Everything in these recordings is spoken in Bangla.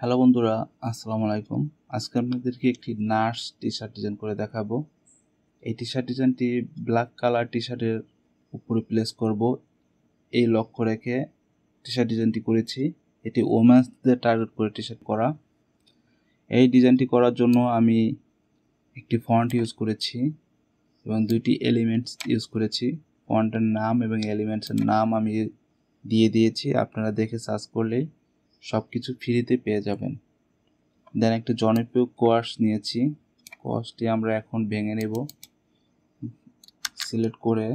হ্যালো বন্ধুরা, আসসালামু আলাইকুম। আজকে আপনাদেরকে একটি নার্স টি শার্ট ডিজাইন করে দেখাবো। এই টি শার্ট ডিজাইনটি ব্ল্যাক কালার টি শার্টের উপরে প্লেস করব, এই লক্ষ্য রেখে টি শার্ট ডিজাইনটি করেছি। এটি ওমেন্সদের টার্গেট করে টি শার্ট করা। এই ডিজাইনটি করার জন্য আমি একটি ফন্ট ইউজ করেছি এবং দুইটি এলিমেন্টস ইউজ করেছি। ফন্টের নাম এবং এলিমেন্টসের নাম আমি দিয়ে দিয়েছি, আপনারা দেখে সার্চ করলেই সব কিছু ফ্রিতে পেয়ে যাবেন। দেন একটা জনপ্রিয় কোয়াশ নিয়েছি, কোয়াশটি আমরা এখন ভেঙে নেব। সিলেক্ট করে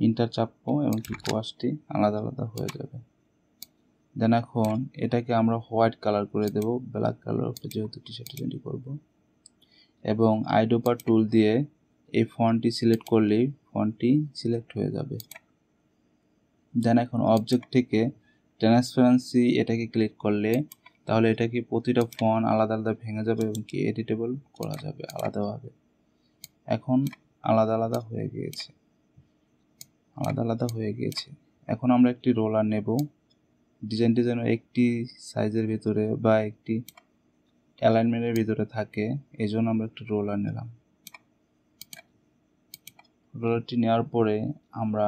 ইন্টার চাপবো এবং কি কোয়াশটি আলাদা আলাদা হয়ে যাবে। দেন এখন এটাকে আমরা হোয়াইট কালার করে দেব, ব্ল্যাক কালার উপরে যেহেতু টি শার্ট ডিজাইনটি করবো। এবং আইডোপার টুল দিয়ে এই ফন্টটি সিলেক্ট করলেই ফন্টটি সিলেক্ট হয়ে যাবে। দেন এখন অবজেক্ট থেকে ট্রান্সপারেন্সি এটাকে ক্লিক করলে তাহলে এটাকে প্রতিটা ফন্ট আলাদা আলাদা ভেঙে যাবে এবং কি এডিটেবল করা যাবে আলাদাভাবে। এখন আলাদা আলাদা হয়ে গিয়েছে। এখন আমরা একটি রোলার নেব, ডিজাইনটি যেন একটি সাইজের ভিতরে বা একটি অ্যালাইনমেন্টের ভিতরে থাকে, এই জন্য আমরা একটি রোলার নিলাম। রোলারটি নেওয়ার পরে আমরা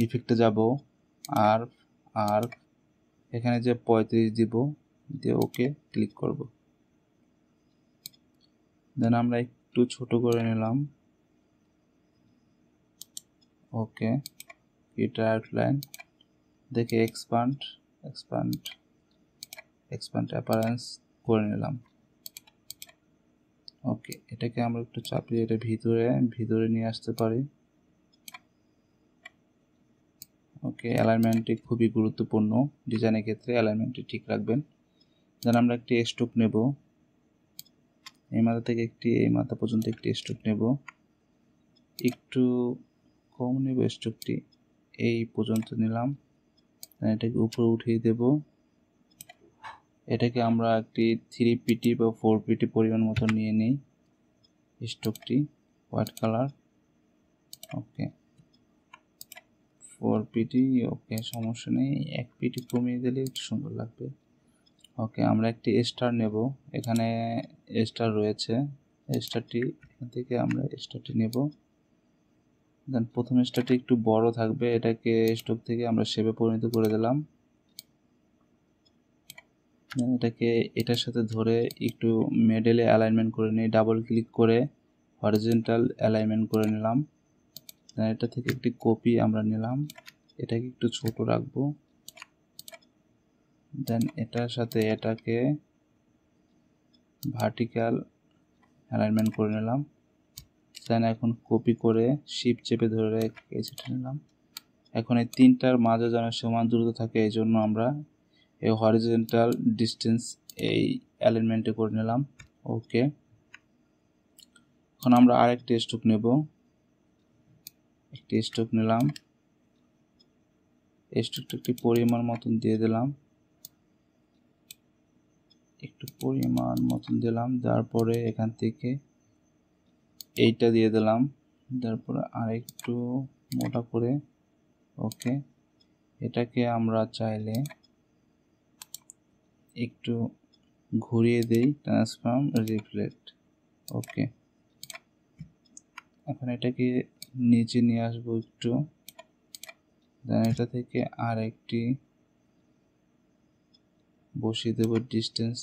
ইফেক্টে যাব, আর এখানে যে 35 দিব, দিয়ে ওকে ক্লিক করব। দেন আমরা একটু ছোট করে নিলাম, ওকে। এটা আউটলাইন দেখে এক্সপ্যান্ড অ্যাপারেন্স করে নিলাম, ওকে। এটাকে আমরা একটু চাপিয়ে এটা ভিতরে নিয়ে আসতে পারি, ওকে। অ্যালাইনমেন্টটি খুবই গুরুত্বপূর্ণ ডিজাইনের ক্ষেত্রে, অ্যালাইনমেন্টটি ঠিক রাখবেন। দেন আমরা একটি স্ট্রোক নেব, এই মাথা থেকে এই মাথা পর্যন্ত একটি স্ট্রোক নেব, একটু কম নেব স্ট্রোকটি, এই পর্যন্ত নিলাম। এটাকে উপরে উঠিয়ে দেব। এটাকে আমরা একটি 3pt বা 4pt পরিমাণ মতো নিয়ে নিই স্ট্রোকটি, হোয়াইট কালার, ওকে। 4pt, ওকে, সমস্যা নেই, 1pt কমিয়ে দিলে একটু সুন্দর লাগবে, ওকে। আমরা একটি স্টার নেব, এখানে স্টার রয়েছে, স্টারটি এখান থেকে আমরা স্টারটি নেব। দেন প্রথম স্টারটি একটু বড় থাকবে, এটাকে স্ট্রোক থেকে আমরা শেপে পরিণত করে দিলাম। দেন এটাকে এটার সাথে ধরে একটু মিডলে অ্যালাইনমেন্ট করে নিই, ডাবল ক্লিক করে হরিজন্টাল অ্যালাইনমেন্ট করে নিলাম। দেন এটা থেকে একটি কপি আমরা নিলাম, এটাকে একটু ছোট রাখবো। দেন এটার সাথে এটাকে ভার্টিক্যাল অ্যালাইনমেন্ট করে নিলাম। দেন এখন কপি করে শিফট চেপে ধরে কেটে নিলাম। এখন এই তিনটার মাঝে যেন সমান দূরত্ব থাকে, এই জন্য আমরা এই হরিজন্টাল ডিস্টেন্স এই অ্যালাইনমেন্টে করে নিলাম, ওকে। এখন আমরা আরেকটি স্ট্রোক নেব, একটি স্ট্রোক নিলাম, স্ট্রোকটা একটি পরিমাণ মতন দিয়ে দিলাম, তারপরে এখান থেকে এইটা দিয়ে দিলাম, তারপরে আরেকটু মোটা করে, ওকে। এটাকে আমরা চাইলে একটু ঘুরিয়ে দেই, ট্রান্সফর্ম রিফ্লেক্ট, ওকে। এখন এটাকে নিচে নিয়ে আসবো একটু, দেন এটা থেকে আর একটি বসিয়ে দেবো ডিস্টেন্স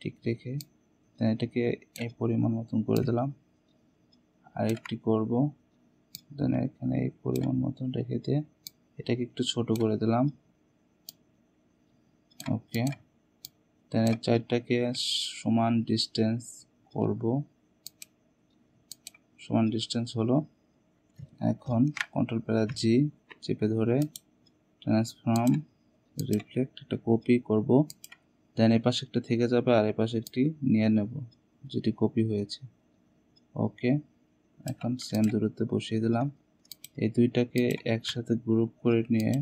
ঠিক রেখে। দেন এটাকে এই পরিমাণ মতন করে দিলাম, আরেকটি করব, দেন এখানে এই পরিমাণ মতন রেখে দিয়ে এটাকে একটু ছোট করে দিলাম, ওকে। দেন এই চারটাকে সমান ডিস্টেন্স করব, সমান ডিস্টেন্স হলো। এখন কন্ট্রোল প্লাস জি চেপে ধরে ট্রান্সফর্ম রিফ্লেক্ট একটা কপি করব। দেন এই পাশে একটা থেকে যাবে আর এই পাশে একটি নিয়ে নেব যেটি কপি হয়েছে, ওকে। এখন সেম দূরত্বে বসিয়ে দিলাম। এই দুইটাকে একসাথে গ্রুপ করে নিয়ে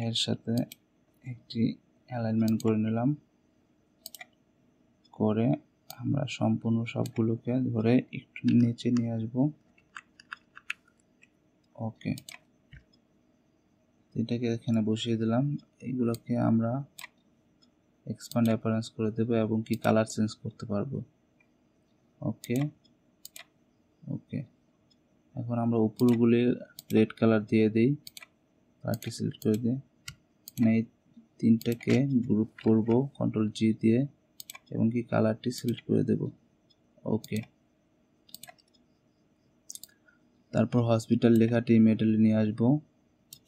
এর সাথে একটি অ্যালাইনমেন্ট করে নিলাম, করে আমরা সম্পূর্ণ সবগুলোকে ধরে একটু নিচে নিয়ে আসব, ওকে। এটাকে এখানে বসিয়ে দিলাম। এইগুলোকে আমরা এক্সপ্যান্ড অ্যাপিয়ারেন্স করে দেব এবং কি কালার চেঞ্জ করতে পারবো। ওকে ওকে, এখন আমরা উপরগুলি রেড কালার দিয়ে দিই। কালারটি সিলেক্ট করে দিই, এই তিনটাকে গ্রুপ করব কন্ট্রোল জি দিয়ে এবং কি কালারটি সিলেক্ট করে দেব। ওকে, তারপর হসপিটাল লেখাটি মিডলে নিয়ে আসব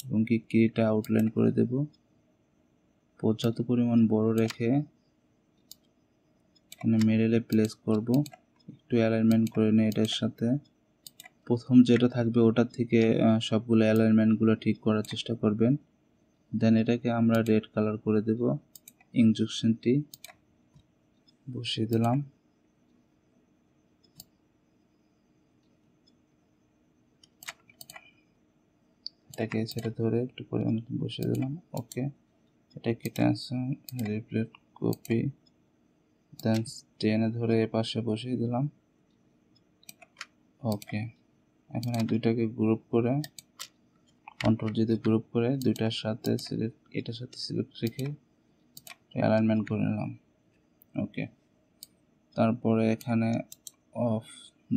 এবং কি কিটা আউটলাইন করে দেব। পর্যাপ্ত পরিমাণ বড় রেখে এখানে মিডলে প্লেস করব। একটু অ্যালাইনমেন্ট করে নিই এটার সাথে। প্রথম যেটা থাকবে ওটার থেকে সবগুলো অ্যালাইনমেন্টগুলো ঠিক করার চেষ্টা করবেন। দেন এটাকে আমরা রেড কালার করে দেব। ইনজেকশনটি বসিয়ে দিলাম। এটাকে সেটা ধরে একটু পরিমাণ বসিয়ে দিলাম। ওকে, এটাকে ট্রান্সফার রিপ্লেট কপি দেন টেনে ধরে এ পাশে বসিয়ে দিলাম। ওকে, এখানে দুইটাকে গ্রুপ করে কন্ট্রোল জিতে গ্রুপ করে দুইটার সাথে সিলেক্ট, এটার সাথে সিলেক্ট রেখে অ্যালাইনমেন্ট করে নিলাম। ওকে, তারপরে এখানে অফ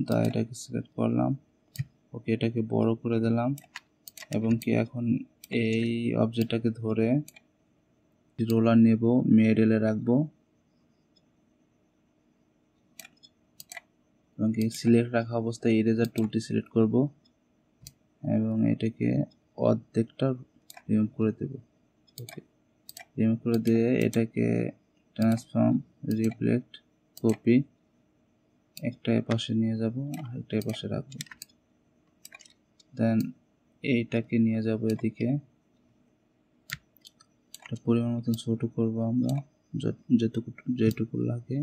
দা এটাকে সিলেক্ট করলাম। ওকে, এটাকে বড় করে দিলাম এবং কি এখন এই অবজেক্টটাকে ধরে রোলার নেব, মিডলে রাখবো এবং কি সিলেক্ট রাখা অবস্থায় ইরেজার টুলটি সিলেক্ট করব এবং এটাকে অর্ধেকটা রিমুভ করে দেব। ওকে, রিমুভ করে দিয়ে এটাকে ট্রান্সফর্ম রিফ্লেক্ট কপি একটা পাশে নিয়ে যাব আর একটা পাশে রাখবো। দেন এইটাকে নিয়ে যাব এদিকে, এটা পরিমাণ মতন ছোট করব আমরা, যেটুকু লাগে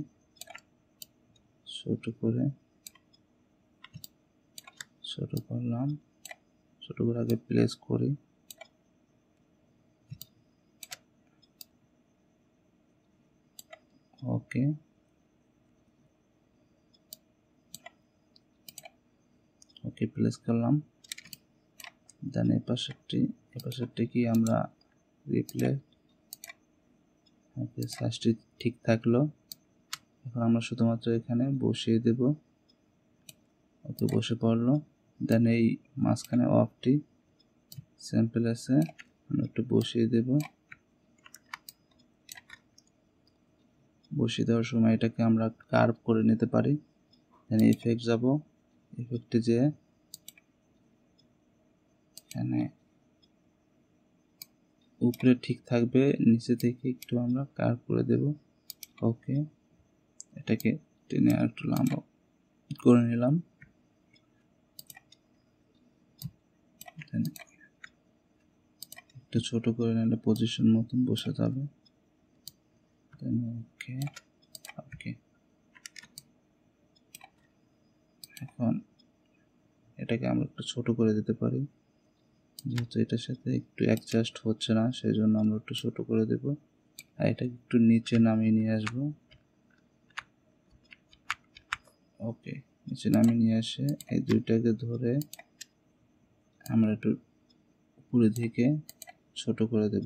ছোট করলাম। ছোট করে আগে প্লেস করি। ওকে, ওকে প্লেস করলাম। দেন এই পাশেরটি কি আমরা রিপ্লেস। ওকে, সাইজটি ঠিক থাকলো। এখন আমরা শুধুমাত্র এখানে বসিয়ে দেব। ওকে, বসে পড়লো। দেন এই মাঝখানে অফটি স্যাম্পল আছে, আমরা একটু বসিয়ে দেব। বসিয়ে দেওয়ার সময় এটাকে আমরা কার্ভ করে নিতে পারি। দেন ইফেক্ট যাব, ইফেক্টে যে এখানে উপরে ঠিক থাকবে, নিচে থেকে একটু আমরা কার্ভ করে দেব। ওকে, এটাকে টেনে একটু লম্বা করে নিলাম। একটু ছোট করে নিলে পজিশন মতন বসে যাবে। ওকে ওকে, এখন এটাকে আমরা একটু ছোট করে দিতে পারি, যেহেতু এটার সাথে একটু অ্যাডজাস্ট হচ্ছে না, সেই জন্য আমরা একটু ছোট করে দেব। আর এটাকে একটু নিচে নামিয়ে নিয়ে আসবো। ওকে, নিচে নামিয়ে নিয়ে এসে এই দুইটাকে ধরে আমরা একটু উপরে দিকে ছোট করে দেব।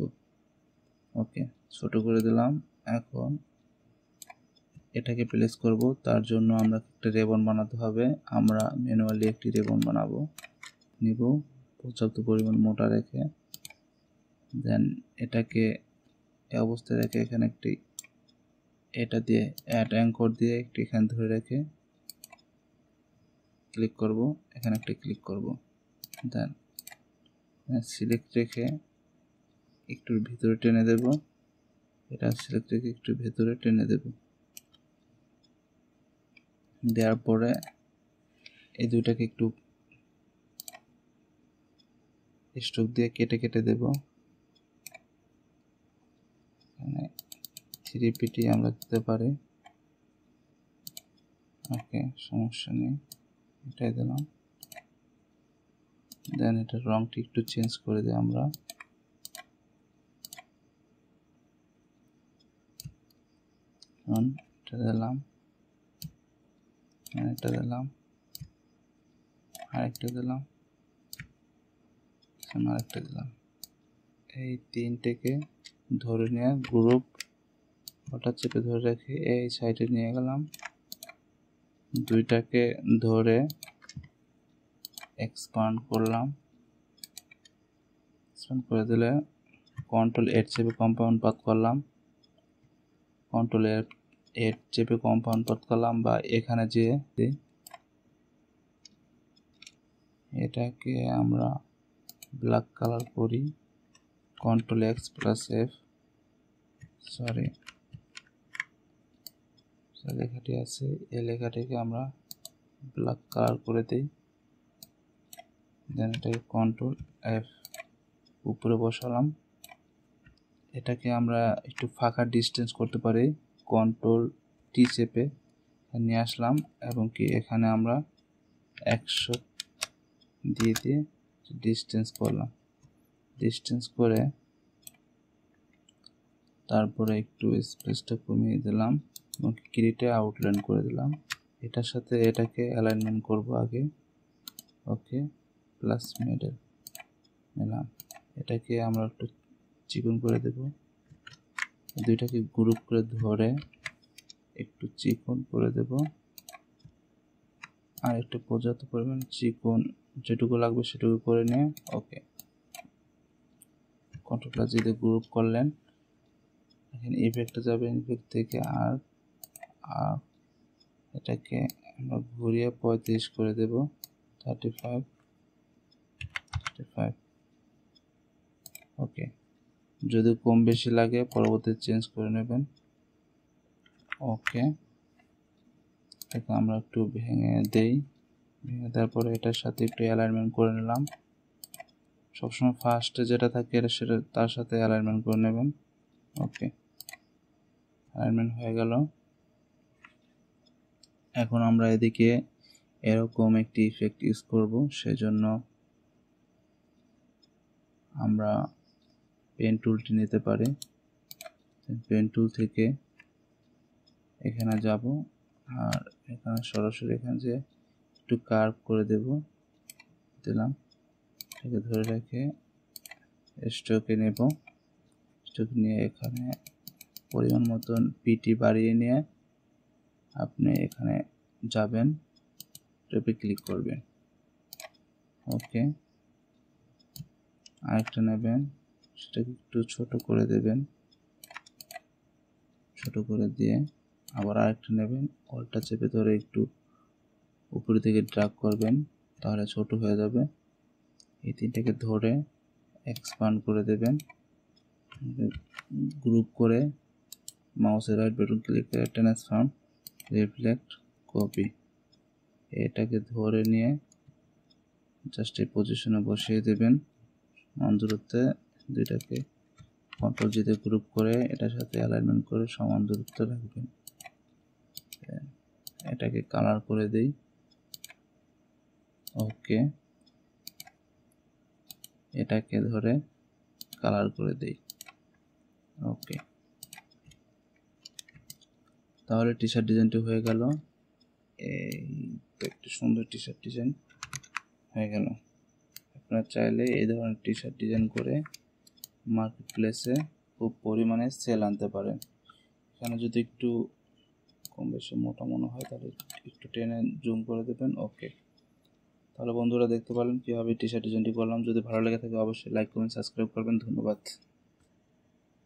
ওকে, ছোট করে দিলাম। এখন এটাকে প্লেস করব, তার জন্য আমরা একটা রেবন বানাতে হবে। আমরা ম্যানুয়ালি একটি রেবন বানাবো, নিব পর্যাপ্ত পরিমাণ মোটা রেখে। দেন এটাকে এই অবস্থায় রেখে এখানে একটি এটা দিয়ে অ্যাড অ্যাঙ্কর দিয়ে একটি এখানে ধরে রেখে ক্লিক করব, এখানে একটা ক্লিক করব। দেন সিলেক্ট রেখে একটু ভিতরে টেনে দেব, এটা সিলেক্ট রেখে একটু ভেতরে টেনে দেব। দেওয়ার পরে এই দুইটাকে একটু স্ট্রোক দিয়ে কেটে কেটে দেব। এখানে 3PT আমরা দিতে পারি। ওকে, সমস্যা নেই, এটাই দিলাম। দেন এটার রংটি একটু চেঞ্জ করে দিই আমরা। এটা দিলাম, এটা দিলাম, আরেকটা দিলাম, আরেকটা দিলাম। এই তিনটেকে ধরে নিয়ে গ্রুপ হঠাৎ চেপে ধরে রেখে এই সাইডে নিয়ে গেলাম, দুইটাকে ধরে এক্সপান্ড করলাম। এক্সপান্ড করে দিলে কন্ট্রোল এর চেপে কম্পাউন্ড পাথ করলাম, কন্ট্রোল এর চেপে কম্পাউন্ড পাথ করলাম, বা এখানে যেয়ে এটাকে আমরা ব্ল্যাক কালার করি, control x plus F, sorry লেখাটি আছে এই লেখাটিকে আমরা ব্ল্যাক কালার করে দিই। দেন এটাকে কন্ট্রোল এফ উপরে বসালাম। এটাকে আমরা একটু ফাঁকা ডিস্টেন্স করতে পারি, কন্ট্রোল টি চেপে নিয়ে আসলাম এবং কি এখানে আমরা 100 দিয়ে ডিস্টেন্স করলাম। ডিস্টেন্স করে তারপরে একটু স্পেসটা কমিয়ে দিলাম এবং গ্রিডে আউটলাইন করে দিলাম। এটার সাথে এটাকে অ্যালাইনমেন্ট করব আগে, ওকে প্লাস মিডল নিলাম। এটাকে আমরা একটু চিকন করে দেব, দুইটাকে গ্রুপ করে ধরে একটু চিকন করে দেব, আর একটু পর্যাপ্ত পরিমাণ চিকন যেটুকু লাগবে সেটুকু করে নিয়ে ওকে কন্ট্রোল প্লাস দিয়ে গ্রুপ করলেন। এখানে ইফেক্টে যাবে, ইফেক্ট থেকে আর এটাকে আমরা ঘুরিয়ে 35 করে দেব, 35 ওকে। যদি কম বেশি লাগে পরবর্তী চেঞ্জ করে নেবেন, ওকে। এটাকে আমরা একটু ভেঙে দেই, ভেঙে দেওয়ার পরে এটার সাথে একটু অ্যালাইনমেন্ট করে নিলাম। সবসময় ফার্স্টে যেটা থাকে এটা সেটা তার সাথে অ্যালাইনমেন্ট করে নেবেন, ওকে অ্যালাইনমেন্ট হয়ে গেল। এখন আমরা এদিকে এরকম একটি ইফেক্ট ইউজ করব, সেজন্য আমরা পেন টুলটি নিতে পারি। পেন টুল থেকে এখানে যাব আর এখানে সরাসরি এখানে যে একটু কার্ভ করে দিলাম। এটাকে ধরে রেখে স্ট্রোকে নেব, স্ট্রোক নিয়ে এখানে পরিমাণ মতন পিটি বাড়িয়ে নিয়ে আপনি এখানে যাবেন, ট্যাবে ক্লিক করবেন, ওকে। আরেকটা নেবেন, সেটাকে একটু ছোট করে দেবেন, ছোট করে দিয়ে আবার আরেকটা নেবেন, অলটা চেপে ধরে একটু উপরে থেকে ড্র্যাগ করবেন, তাহলে ছোট হয়ে যাবে। এই তিনটাকে ধরে এক্সপান্ড করে দেবেন, গ্রুপ করে মাউসের রাইট বাটন ক্লিক করে ট্রান্সফর্ম রিফ্লেক্ট কপি, এটাকে ধরে নিয়ে জাস্ট এই পজিশনে বসিয়ে দেবেন। সমান দূরত্বে দুইটাকে কন্ট্রোল জিতে গ্রুপ করে এটার সাথে অ্যালাইনমেন্ট করে সমান দূরত্বে রাখবেন। এটাকে কালার করে দেই, ওকে। এটাকে ধরে কালার করে দেই, ওকে। তাহলে টি শার্ট ডিজাইনটি হয়ে গেল। এই তো একটি সুন্দর টি শার্ট ডিজাইন হয়ে গেল। আপনারা চাইলে এই ধরনের টি শার্ট ডিজাইন করে মার্কেট প্লেসে খুব পরিমাণে সেল আনতে পারেন। এখানে যদি একটু কম বেশি মোটা মনে হয় তাহলে একটু টেনে জুম করে দেবেন, ওকে। তাহলে বন্ধুরা দেখতে পারলেন কীভাবে টি শার্ট ডিজাইনটি করলাম। যদি ভালো লেগে থাকে অবশ্যই লাইক কমেন্ট সাবস্ক্রাইব করবেন। ধন্যবাদ।